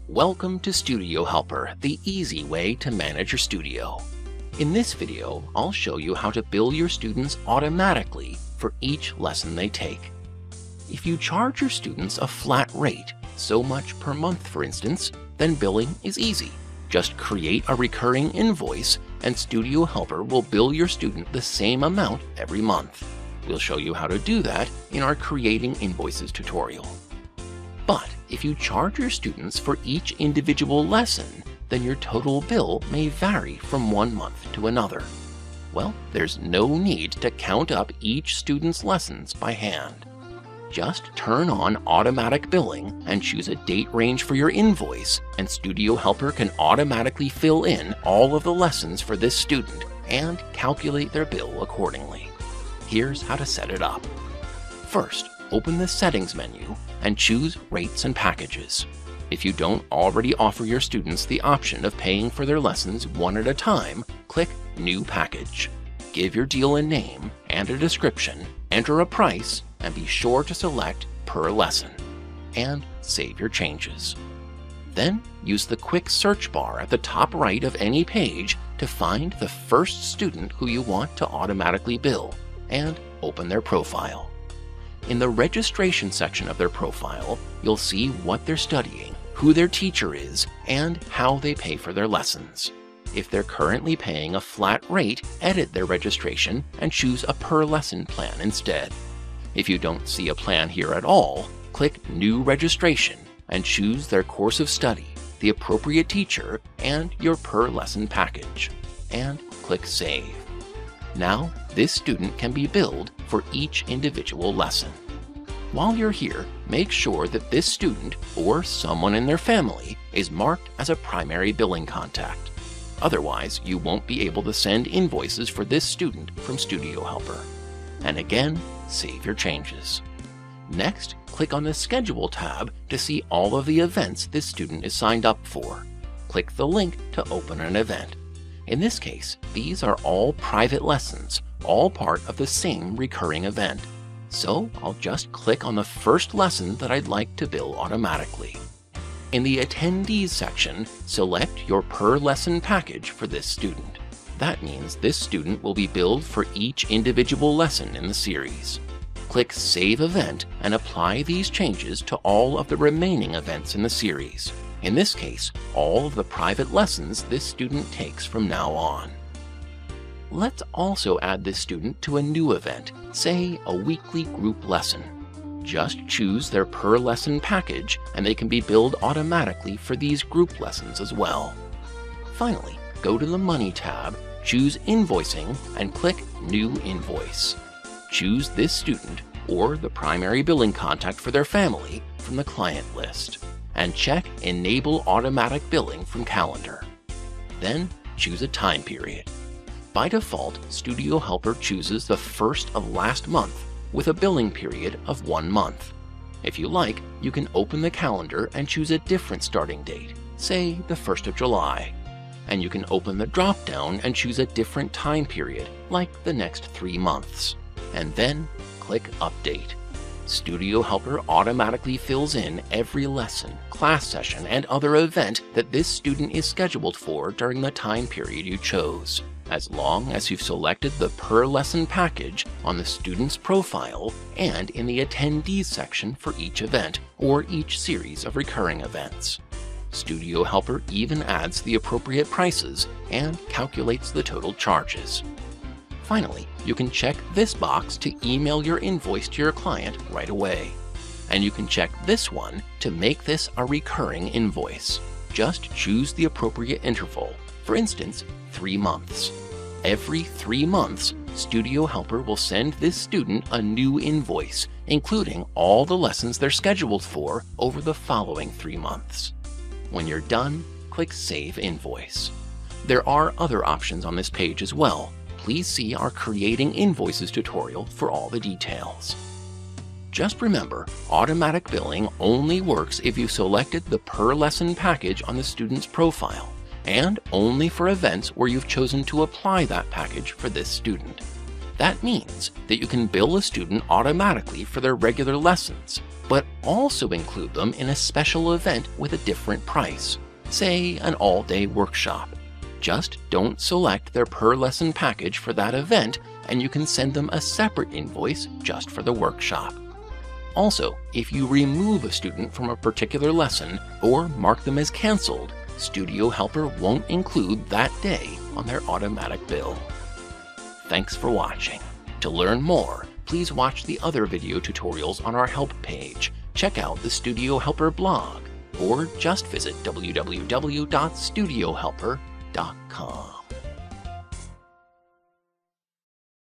Welcome to Studio Helper, the easy way to manage your studio. In this video, I'll show you how to bill your students automatically for each lesson they take. If you charge your students a flat rate, so much per month for instance, then billing is easy. Just create a recurring invoice and Studio Helper will bill your student the same amount every month. We'll show you how to do that in our Creating Invoices tutorial. But if you charge your students for each individual lesson, then your total bill may vary from one month to another. Well, there's no need to count up each student's lessons by hand. Just turn on automatic billing and choose a date range for your invoice, and Studio Helper can automatically fill in all of the lessons for this student and calculate their bill accordingly. Here's how to set it up. First, open the Settings menu and choose Rates and Packages. If you don't already offer your students the option of paying for their lessons one at a time, click New Package. Give your deal a name and a description, enter a price, and be sure to select Per Lesson, and save your changes. Then use the quick search bar at the top right of any page to find the first student who you want to automatically bill, and open their profile. In the registration section of their profile, you'll see what they're studying, who their teacher is, and how they pay for their lessons. If they're currently paying a flat rate, edit their registration and choose a per lesson plan instead. If you don't see a plan here at all, click New Registration and choose their course of study, the appropriate teacher, and your per lesson package, and click Save. Now, this student can be billed for each individual lesson. While you're here, make sure that this student or someone in their family is marked as a primary billing contact. Otherwise, you won't be able to send invoices for this student from Studio Helper. And again, save your changes. Next, click on the Schedule tab to see all of the events this student is signed up for. Click the link to open an event. In this case, these are all private lessons, all part of the same recurring event. So I'll just click on the first lesson that I'd like to bill automatically. In the Attendees section, select your per lesson package for this student. That means this student will be billed for each individual lesson in the series. Click Save Event and apply these changes to all of the remaining events in the series. In this case, all of the private lessons this student takes from now on. Let's also add this student to a new event, say a weekly group lesson. Just choose their per lesson package and they can be billed automatically for these group lessons as well. Finally, go to the Money tab, choose Invoicing, and click New Invoice. Choose this student or the primary billing contact for their family from the client list, and check Enable Automatic Billing from Calendar. Then choose a time period. By default, Studio Helper chooses the first of last month with a billing period of 1 month. If you like, you can open the calendar and choose a different starting date, say the 1st of July. And you can open the drop-down and choose a different time period, like the next 3 months. And then click Update. Studio Helper automatically fills in every lesson, class session, and other event that this student is scheduled for during the time period you chose, as long as you've selected the per lesson package on the student's profile and in the Attendees section for each event or each series of recurring events. Studio Helper even adds the appropriate prices and calculates the total charges. Finally, you can check this box to email your invoice to your client right away. And you can check this one to make this a recurring invoice. Just choose the appropriate interval, for instance, 3 months. Every 3 months, Studio Helper will send this student a new invoice, including all the lessons they're scheduled for over the following 3 months. When you're done, click Save Invoice. There are other options on this page as well. Please see our Creating Invoices tutorial for all the details. Just remember, automatic billing only works if you selected the per lesson package on the student's profile, and only for events where you've chosen to apply that package for this student. That means that you can bill a student automatically for their regular lessons, but also include them in a special event with a different price, say an all-day workshop. Just don't select their per-lesson package for that event, and you can send them a separate invoice just for the workshop. Also, if you remove a student from a particular lesson or mark them as canceled, Studio Helper won't include that day on their automatic bill. Thanks for watching. To learn more, please watch the other video tutorials on our help page, check out the Studio Helper blog, or just visit www.studiohelper.com.